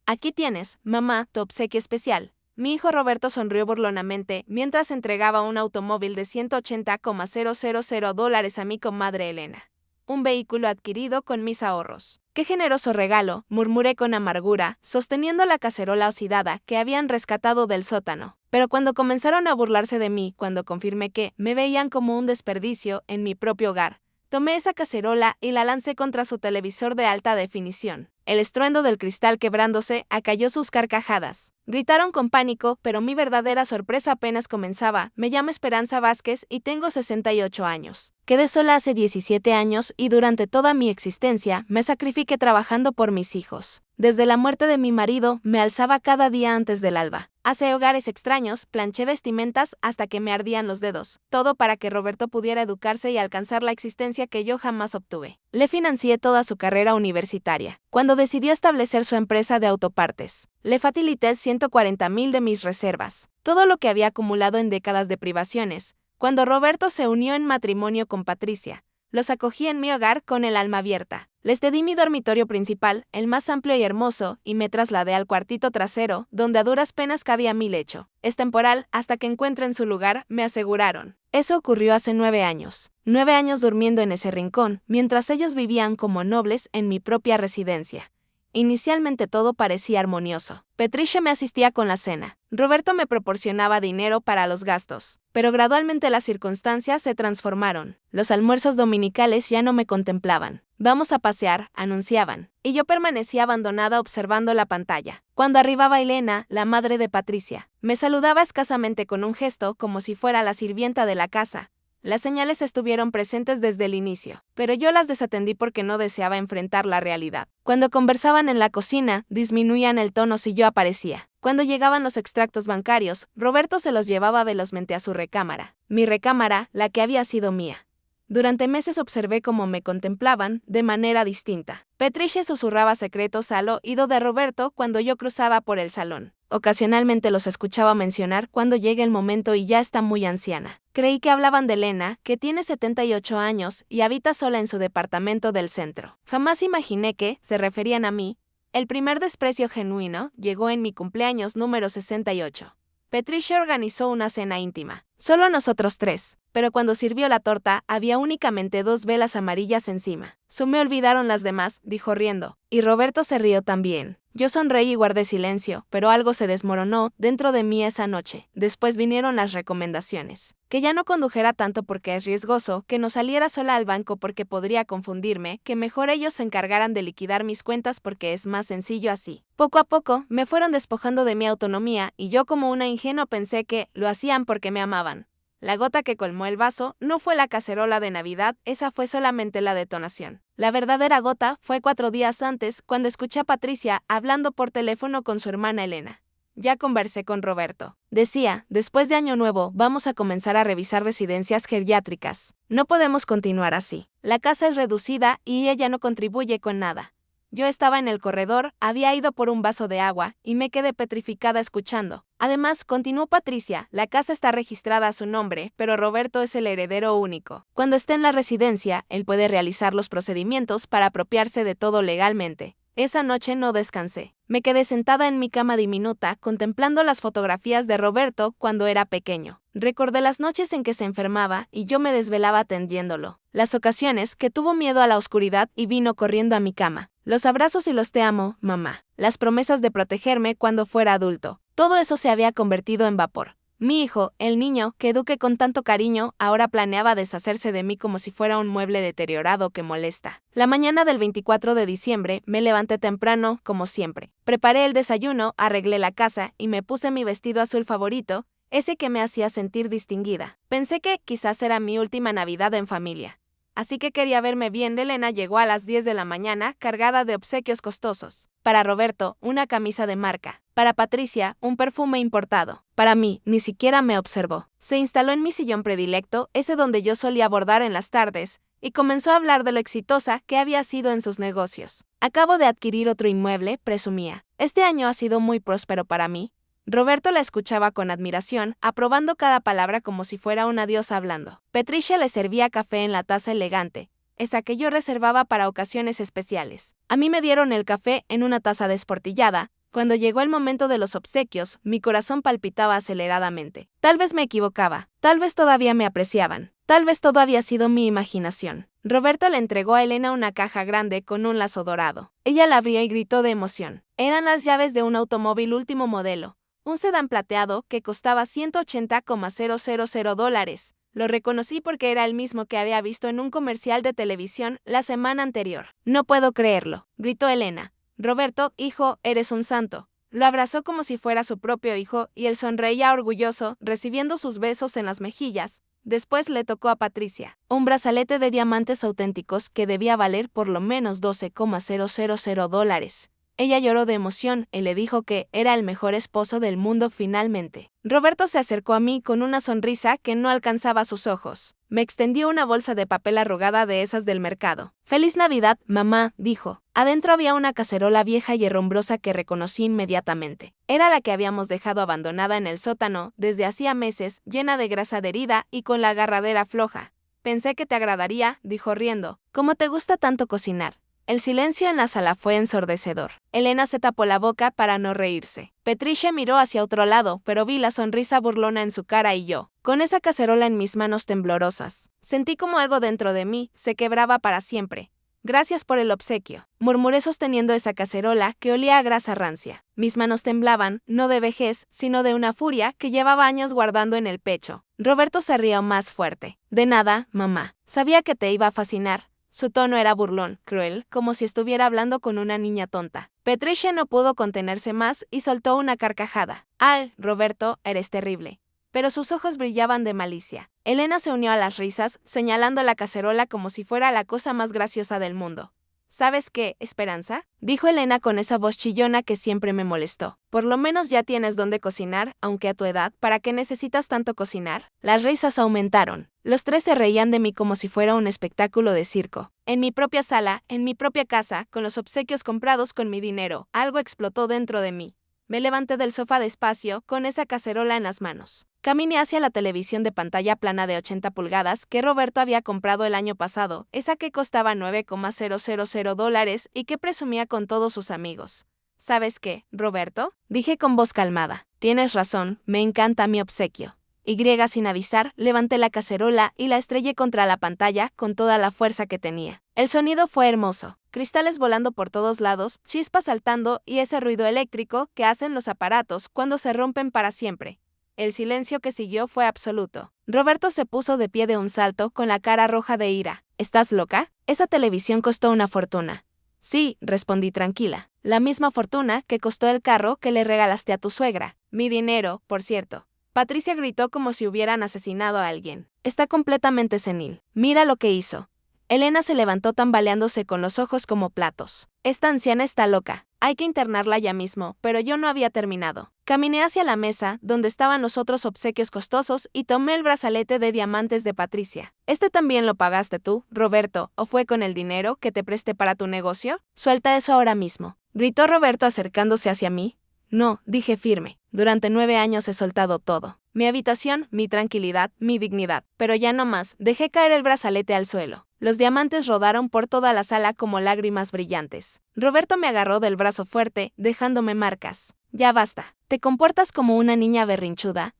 Aquí tienes, mamá, tu obsequio especial. Mi hijo Roberto sonrió burlonamente mientras entregaba un automóvil de $180,000 a mi comadre Elena. Un vehículo adquirido con mis ahorros. ¡Qué generoso regalo!, murmuré con amargura, sosteniendo la cacerola oxidada que habían rescatado del sótano. Pero cuando comenzaron a burlarse de mí, cuando confirmé que me veían como un desperdicio en mi propio hogar, tomé esa cacerola y la lancé contra su televisor de alta definición. El estruendo del cristal quebrándose acalló sus carcajadas. Gritaron con pánico, pero mi verdadera sorpresa apenas comenzaba. Me llamo Esperanza Vázquez y tengo 68 años. Quedé sola hace 17 años y durante toda mi existencia me sacrifiqué trabajando por mis hijos. Desde la muerte de mi marido, me alzaba cada día antes del alba. Hacé hogares extraños, planché vestimentas hasta que me ardían los dedos. Todo para que Roberto pudiera educarse y alcanzar la existencia que yo jamás obtuve. Le financié toda su carrera universitaria. Cuando decidió establecer su empresa de autopartes, le facilité 140,000 de mis reservas. Todo lo que había acumulado en décadas de privaciones. Cuando Roberto se unió en matrimonio con Patricia, los acogí en mi hogar con el alma abierta. Les cedí mi dormitorio principal, el más amplio y hermoso, y me trasladé al cuartito trasero, donde a duras penas cabía mi lecho. Es temporal, hasta que encuentren su lugar, me aseguraron. Eso ocurrió hace 9 años. 9 años durmiendo en ese rincón, mientras ellos vivían como nobles en mi propia residencia. Inicialmente todo parecía armonioso. Patricia me asistía con la cena. Roberto me proporcionaba dinero para los gastos. Pero gradualmente las circunstancias se transformaron. Los almuerzos dominicales ya no me contemplaban. Vamos a pasear, anunciaban. Y yo permanecía abandonada observando la pantalla. Cuando arribaba Elena, la madre de Patricia, me saludaba escasamente con un gesto como si fuera la sirvienta de la casa. Las señales estuvieron presentes desde el inicio, pero yo las desatendí porque no deseaba enfrentar la realidad. Cuando conversaban en la cocina, disminuían el tono si yo aparecía. Cuando llegaban los extractos bancarios, Roberto se los llevaba velozmente a su recámara. Mi recámara, la que había sido mía. Durante meses observé cómo me contemplaban, de manera distinta. Patricia susurraba secretos al oído de Roberto cuando yo cruzaba por el salón. Ocasionalmente los escuchaba mencionar cuando llegue el momento y ya está muy anciana. Creí que hablaban de Elena, que tiene 78 años y habita sola en su departamento del centro. Jamás imaginé que, se referían a mí. El primer desprecio genuino llegó en mi cumpleaños número 68. Patricia organizó una cena íntima. Solo nosotros tres, pero cuando sirvió la torta había únicamente 2 velas amarillas encima. Se me olvidaron las demás, dijo riendo, y Roberto se rió también. Yo sonreí y guardé silencio, pero algo se desmoronó dentro de mí esa noche. Después vinieron las recomendaciones. Que ya no condujera tanto porque es riesgoso, que no saliera sola al banco porque podría confundirme, que mejor ellos se encargaran de liquidar mis cuentas porque es más sencillo así. Poco a poco, me fueron despojando de mi autonomía y yo como una ingenua pensé que lo hacían porque me amaban. La gota que colmó el vaso no fue la cacerola de Navidad, esa fue solamente la detonación. La verdadera gota fue 4 días antes, cuando escuché a Patricia hablando por teléfono con su hermana Elena. Ya conversé con Roberto. Decía, después de Año Nuevo vamos a comenzar a revisar residencias geriátricas. No podemos continuar así. La casa es reducida y ella no contribuye con nada. Yo estaba en el corredor, había ido por un vaso de agua y me quedé petrificada escuchando. Además, continuó Patricia, la casa está registrada a su nombre, pero Roberto es el heredero único. Cuando esté en la residencia, él puede realizar los procedimientos para apropiarse de todo legalmente. Esa noche no descansé. Me quedé sentada en mi cama diminuta, contemplando las fotografías de Roberto cuando era pequeño. Recordé las noches en que se enfermaba y yo me desvelaba atendiéndolo. Las ocasiones que tuvo miedo a la oscuridad y vino corriendo a mi cama. Los abrazos y los te amo, mamá. Las promesas de protegerme cuando fuera adulto. Todo eso se había convertido en vapor. Mi hijo, el niño, que eduqué con tanto cariño, ahora planeaba deshacerse de mí como si fuera un mueble deteriorado que molesta. La mañana del 24 de diciembre me levanté temprano, como siempre. Preparé el desayuno, arreglé la casa y me puse mi vestido azul favorito, ese que me hacía sentir distinguida. Pensé que quizás era mi última Navidad en familia. Así que quería verme bien. Elena llegó a las 10 de la mañana cargada de obsequios costosos. Para Roberto, una camisa de marca. Para Patricia, un perfume importado. Para mí, ni siquiera me observó. Se instaló en mi sillón predilecto, ese donde yo solía bordar en las tardes, y comenzó a hablar de lo exitosa que había sido en sus negocios. Acabo de adquirir otro inmueble, presumía. Este año ha sido muy próspero para mí. Roberto la escuchaba con admiración, aprobando cada palabra como si fuera una diosa hablando. Patricia le servía café en la taza elegante, esa que yo reservaba para ocasiones especiales. A mí me dieron el café en una taza desportillada, Cuando llegó el momento de los obsequios, mi corazón palpitaba aceleradamente. Tal vez me equivocaba, tal vez todavía me apreciaban, tal vez todo había sido mi imaginación. Roberto le entregó a Elena una caja grande con un lazo dorado. Ella la abrió y gritó de emoción. Eran las llaves de un automóvil último modelo, un sedán plateado que costaba $180,000. Lo reconocí porque era el mismo que había visto en un comercial de televisión la semana anterior. No puedo creerlo, gritó Elena. Roberto, hijo, eres un santo. Lo abrazó como si fuera su propio hijo y él sonreía orgulloso, recibiendo sus besos en las mejillas. Después le tocó a Patricia un brazalete de diamantes auténticos que debía valer por lo menos $12,000. Ella lloró de emoción y le dijo que era el mejor esposo del mundo finalmente. Roberto se acercó a mí con una sonrisa que no alcanzaba sus ojos. Me extendió una bolsa de papel arrugada de esas del mercado. «Feliz Navidad, mamá», dijo. Adentro había una cacerola vieja y herrumbrosa que reconocí inmediatamente. Era la que habíamos dejado abandonada en el sótano desde hacía meses, llena de grasa adherida y con la agarradera floja. «Pensé que te agradaría», dijo riendo. «¿Cómo te gusta tanto cocinar?» El silencio en la sala fue ensordecedor. Elena se tapó la boca para no reírse. Patricia miró hacia otro lado, pero vi la sonrisa burlona en su cara y yo, con esa cacerola en mis manos temblorosas, sentí como algo dentro de mí se quebraba para siempre. «Gracias por el obsequio», murmuré sosteniendo esa cacerola que olía a grasa rancia. Mis manos temblaban, no de vejez, sino de una furia que llevaba años guardando en el pecho. Roberto se rió más fuerte. «De nada, mamá. Sabía que te iba a fascinar». Su tono era burlón, cruel, como si estuviera hablando con una niña tonta. Patricia no pudo contenerse más y soltó una carcajada. «Ay, Roberto, eres terrible». Pero sus ojos brillaban de malicia. Elena se unió a las risas, señalando la cacerola como si fuera la cosa más graciosa del mundo. «¿Sabes qué, Esperanza?», dijo Elena con esa voz chillona que siempre me molestó. «Por lo menos ya tienes dónde cocinar, aunque a tu edad, ¿para qué necesitas tanto cocinar?». Las risas aumentaron. Los tres se reían de mí como si fuera un espectáculo de circo. En mi propia sala, en mi propia casa, con los obsequios comprados con mi dinero, algo explotó dentro de mí. Me levanté del sofá despacio, con esa cacerola en las manos. Caminé hacia la televisión de pantalla plana de 80 pulgadas que Roberto había comprado el año pasado, esa que costaba $9,000 y que presumía con todos sus amigos. «¿Sabes qué, Roberto?», dije con voz calmada. «Tienes razón, me encanta mi obsequio». Y sin avisar, levanté la cacerola y la estrellé contra la pantalla con toda la fuerza que tenía. El sonido fue hermoso. Cristales volando por todos lados, chispas saltando y ese ruido eléctrico que hacen los aparatos cuando se rompen para siempre. El silencio que siguió fue absoluto. Roberto se puso de pie de un salto con la cara roja de ira. «¿Estás loca? Esa televisión costó una fortuna». «Sí», respondí tranquila. «La misma fortuna que costó el carro que le regalaste a tu suegra. Mi dinero, por cierto». Patricia gritó como si hubieran asesinado a alguien. «Está completamente senil. Mira lo que hizo». Elena se levantó tambaleándose con los ojos como platos. «Esta anciana está loca. Hay que internarla ya mismo», pero yo no había terminado. Caminé hacia la mesa, donde estaban los otros obsequios costosos, y tomé el brazalete de diamantes de Patricia. «¿Este también lo pagaste tú, Roberto, o fue con el dinero que te presté para tu negocio? Suelta eso ahora mismo», gritó Roberto acercándose hacia mí. «No», dije firme. «Durante 9 años he soltado todo. Mi habitación, mi tranquilidad, mi dignidad. Pero ya no más». Dejé caer el brazalete al suelo. Los diamantes rodaron por toda la sala como lágrimas brillantes. Roberto me agarró del brazo fuerte, dejándome marcas. «Ya basta. Te comportas como una niña berrinchuda»,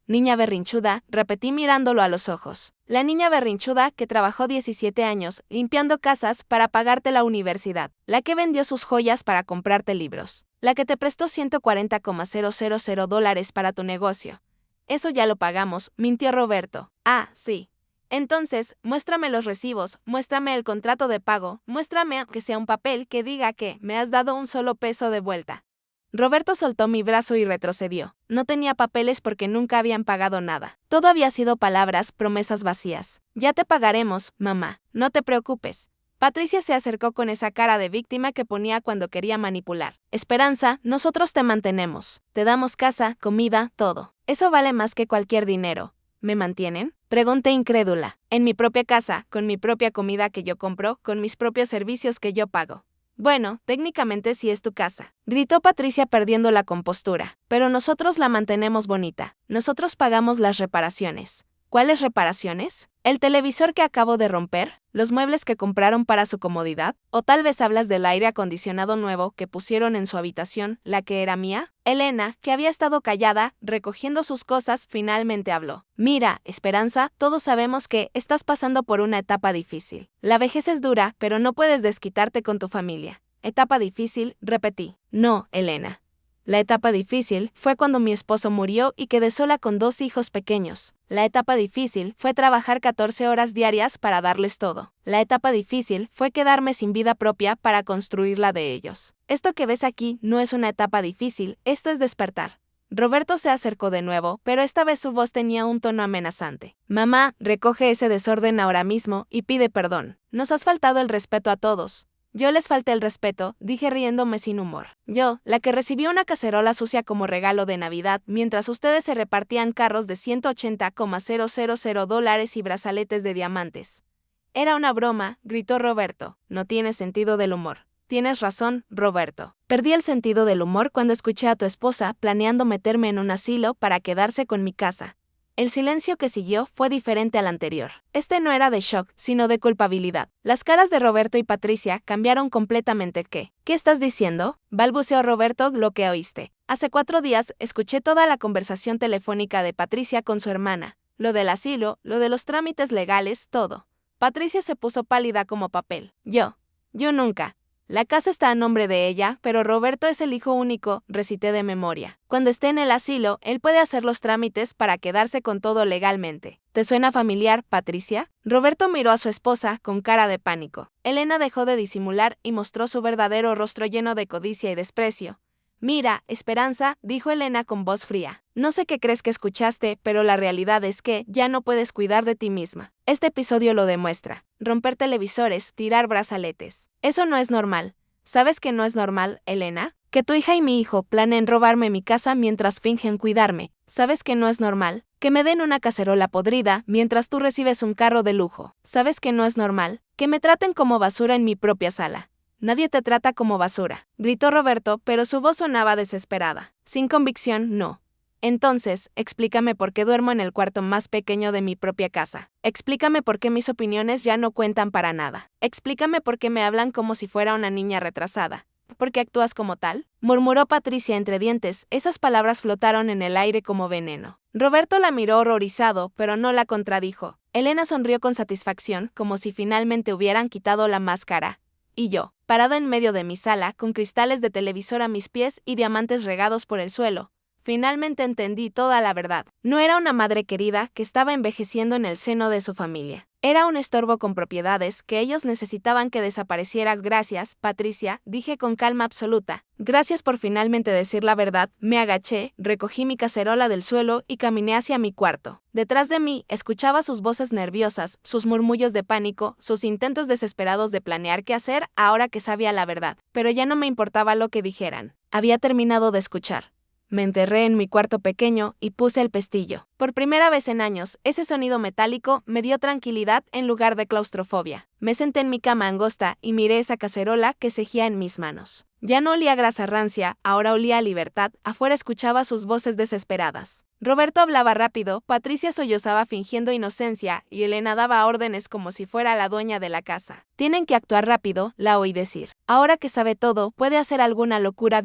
repetí mirándolo a los ojos. «La niña berrinchuda que trabajó 17 años limpiando casas para pagarte la universidad, la que vendió sus joyas para comprarte libros, la que te prestó $140,000 para tu negocio». «Eso ya lo pagamos», mintió Roberto. «Ah, sí. Entonces, muéstrame los recibos, muéstrame el contrato de pago, muéstrame aunque sea un papel que diga que me has dado un solo peso de vuelta». Roberto soltó mi brazo y retrocedió. No tenía papeles porque nunca habían pagado nada. Todo había sido palabras, promesas vacías. «Ya te pagaremos, mamá. No te preocupes». Patricia se acercó con esa cara de víctima que ponía cuando quería manipular. «Esperanza, nosotros te mantenemos. Te damos casa, comida, todo. Eso vale más que cualquier dinero». «¿Me mantienen?», pregunté incrédula. «En mi propia casa, con mi propia comida que yo compro, con mis propios servicios que yo pago». «Bueno, técnicamente sí es tu casa», gritó Patricia perdiendo la compostura. «Pero nosotros la mantenemos bonita. Nosotros pagamos las reparaciones». «¿Cuáles reparaciones?». ¿El televisor que acabo de romper? ¿Los muebles que compraron para su comodidad? ¿O tal vez hablas del aire acondicionado nuevo que pusieron en su habitación, la que era mía? Elena, que había estado callada, recogiendo sus cosas, finalmente habló. Mira, Esperanza, todos sabemos que estás pasando por una etapa difícil. La vejez es dura, pero no puedes desquitarte con tu familia. Etapa difícil, repetí. No, Elena. La etapa difícil fue cuando mi esposo murió y quedé sola con 2 hijos pequeños. La etapa difícil fue trabajar 14 horas diarias para darles todo. La etapa difícil fue quedarme sin vida propia para construir la de ellos. Esto que ves aquí no es una etapa difícil, esto es despertar. Roberto se acercó de nuevo, pero esta vez su voz tenía un tono amenazante. Mamá, recoge ese desorden ahora mismo y pide perdón. Nos has faltado el respeto a todos. Yo les falté el respeto, dije riéndome sin humor. Yo, la que recibió una cacerola sucia como regalo de Navidad, mientras ustedes se repartían carros de $180,000 y brazaletes de diamantes. Era una broma, gritó Roberto. No tienes sentido del humor. Tienes razón, Roberto. Perdí el sentido del humor cuando escuché a tu esposa planeando meterme en un asilo para quedarse con mi casa. El silencio que siguió fue diferente al anterior. Este no era de shock, sino de culpabilidad. Las caras de Roberto y Patricia cambiaron completamente. ¿Qué estás diciendo? Balbuceó Roberto. Lo que oíste. Hace 4 días escuché toda la conversación telefónica de Patricia con su hermana. Lo del asilo, lo de los trámites legales, todo. Patricia se puso pálida como papel. Yo nunca. La casa está a nombre de ella, pero Roberto es el hijo único, recité de memoria. Cuando esté en el asilo, él puede hacer los trámites para quedarse con todo legalmente. ¿Te suena familiar, Patricia? Roberto miró a su esposa con cara de pánico. Elena dejó de disimular y mostró su verdadero rostro lleno de codicia y desprecio. Mira, Esperanza, dijo Elena con voz fría. No sé qué crees que escuchaste, pero la realidad es que ya no puedes cuidar de ti misma. Este episodio lo demuestra. Romper televisores, tirar brazaletes. Eso no es normal. ¿Sabes que no es normal, Elena? Que tu hija y mi hijo planeen robarme mi casa mientras fingen cuidarme. ¿Sabes que no es normal? Que me den una cacerola podrida mientras tú recibes un carro de lujo. ¿Sabes que no es normal? Que me traten como basura en mi propia sala. Nadie te trata como basura, gritó Roberto, pero su voz sonaba desesperada. Sin convicción, no. Entonces, explícame por qué duermo en el cuarto más pequeño de mi propia casa. Explícame por qué mis opiniones ya no cuentan para nada. Explícame por qué me hablan como si fuera una niña retrasada. ¿Por qué actúas como tal? Murmuró Patricia entre dientes. Esas palabras flotaron en el aire como veneno. Roberto la miró horrorizado, pero no la contradijo. Elena sonrió con satisfacción, como si finalmente hubieran quitado la máscara. Y yo, parada en medio de mi sala, con cristales de televisor a mis pies y diamantes regados por el suelo, finalmente entendí toda la verdad. No era una madre querida que estaba envejeciendo en el seno de su familia. Era un estorbo con propiedades que ellos necesitaban que desapareciera. Gracias, Patricia, dije con calma absoluta. Gracias por finalmente decir la verdad. Me agaché, recogí mi cacerola del suelo y caminé hacia mi cuarto. Detrás de mí, escuchaba sus voces nerviosas, sus murmullos de pánico, sus intentos desesperados de planear qué hacer ahora que sabía la verdad. Pero ya no me importaba lo que dijeran. Había terminado de escuchar. Me enterré en mi cuarto pequeño y puse el pestillo. Por primera vez en años, ese sonido metálico me dio tranquilidad en lugar de claustrofobia. Me senté en mi cama angosta y miré esa cacerola que cejía en mis manos. Ya no olía a grasa rancia, ahora olía a libertad. Afuera escuchaba sus voces desesperadas. Roberto hablaba rápido, Patricia sollozaba fingiendo inocencia y Elena daba órdenes como si fuera la dueña de la casa. Tienen que actuar rápido, la oí decir. Ahora que sabe todo, puede hacer alguna locura.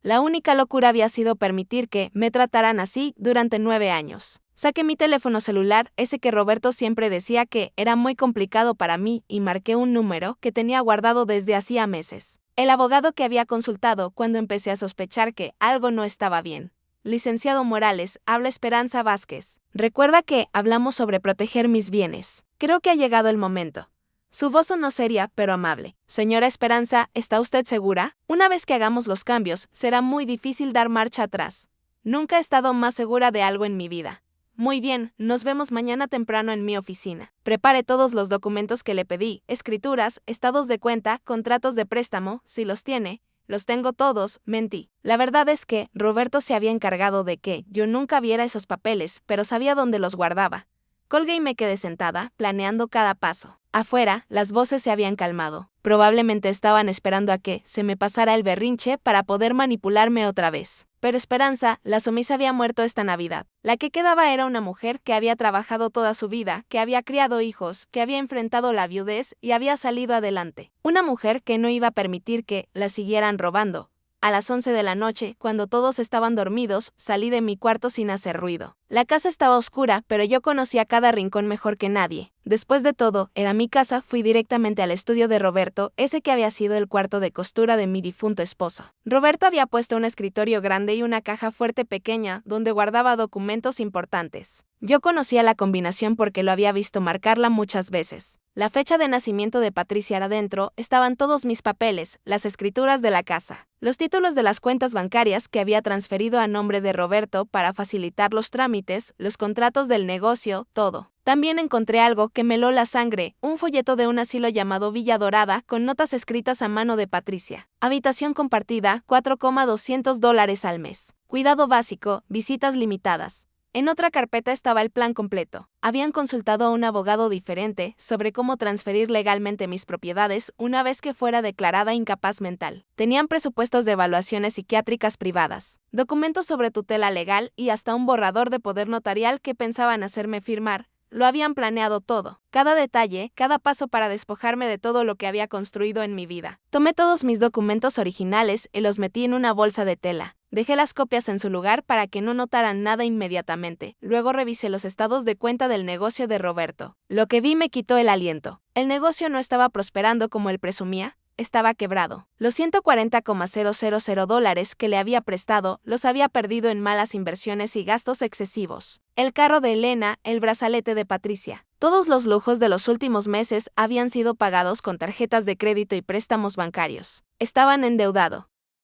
La única locura había sido permitir que me trataran así durante 9 años. Saqué mi teléfono celular, ese que Roberto siempre decía que era muy complicado para mí, y marqué un número que tenía guardado desde hacía meses. El abogado que había consultado cuando empecé a sospechar que algo no estaba bien. Licenciado Morales, habla Esperanza Vázquez. Recuerda que hablamos sobre proteger mis bienes. Creo que ha llegado el momento. Su voz sonó seria, pero amable. Señora Esperanza, ¿está usted segura? Una vez que hagamos los cambios, será muy difícil dar marcha atrás. Nunca he estado más segura de algo en mi vida. Muy bien, nos vemos mañana temprano en mi oficina. Prepare todos los documentos que le pedí, escrituras, estados de cuenta, contratos de préstamo, si los tiene. Los tengo todos, mentí. La verdad es que Roberto se había encargado de que yo nunca viera esos papeles, pero sabía dónde los guardaba. Colgué y me quedé sentada, planeando cada paso. Afuera, las voces se habían calmado. Probablemente estaban esperando a que se me pasara el berrinche para poder manipularme otra vez. Pero Esperanza, la sumisa, había muerto esta Navidad. La que quedaba era una mujer que había trabajado toda su vida, que había criado hijos, que había enfrentado la viudez y había salido adelante. Una mujer que no iba a permitir que la siguieran robando. A las 11 de la noche, cuando todos estaban dormidos, salí de mi cuarto sin hacer ruido. La casa estaba oscura, pero yo conocía cada rincón mejor que nadie. Después de todo, era mi casa, fui directamente al estudio de Roberto, ese que había sido el cuarto de costura de mi difunto esposo. Roberto había puesto un escritorio grande y una caja fuerte pequeña, donde guardaba documentos importantes. Yo conocía la combinación porque lo había visto marcarla muchas veces. La fecha de nacimiento de Patricia era dentro, estaban todos mis papeles, las escrituras de la casa, los títulos de las cuentas bancarias que había transferido a nombre de Roberto para facilitar los trámites, los contratos del negocio, todo. También encontré algo que me heló la sangre, un folleto de un asilo llamado Villa Dorada con notas escritas a mano de Patricia. Habitación compartida, $4,200 al mes. Cuidado básico, visitas limitadas. En otra carpeta estaba el plan completo. Habían consultado a un abogado diferente sobre cómo transferir legalmente mis propiedades una vez que fuera declarada incapaz mental. Tenían presupuestos de evaluaciones psiquiátricas privadas, documentos sobre tutela legal y hasta un borrador de poder notarial que pensaban hacerme firmar. Lo habían planeado todo, cada detalle, cada paso para despojarme de todo lo que había construido en mi vida. Tomé todos mis documentos originales y los metí en una bolsa de tela. Dejé las copias en su lugar para que no notaran nada inmediatamente. Luego revisé los estados de cuenta del negocio de Roberto. Lo que vi me quitó el aliento. El negocio no estaba prosperando como él presumía. Estaba quebrado. Los $140,000 que le había prestado los había perdido en malas inversiones y gastos excesivos. El carro de Elena, el brazalete de Patricia. Todos los lujos de los últimos meses habían sido pagados con tarjetas de crédito y préstamos bancarios. Estaban endeudado.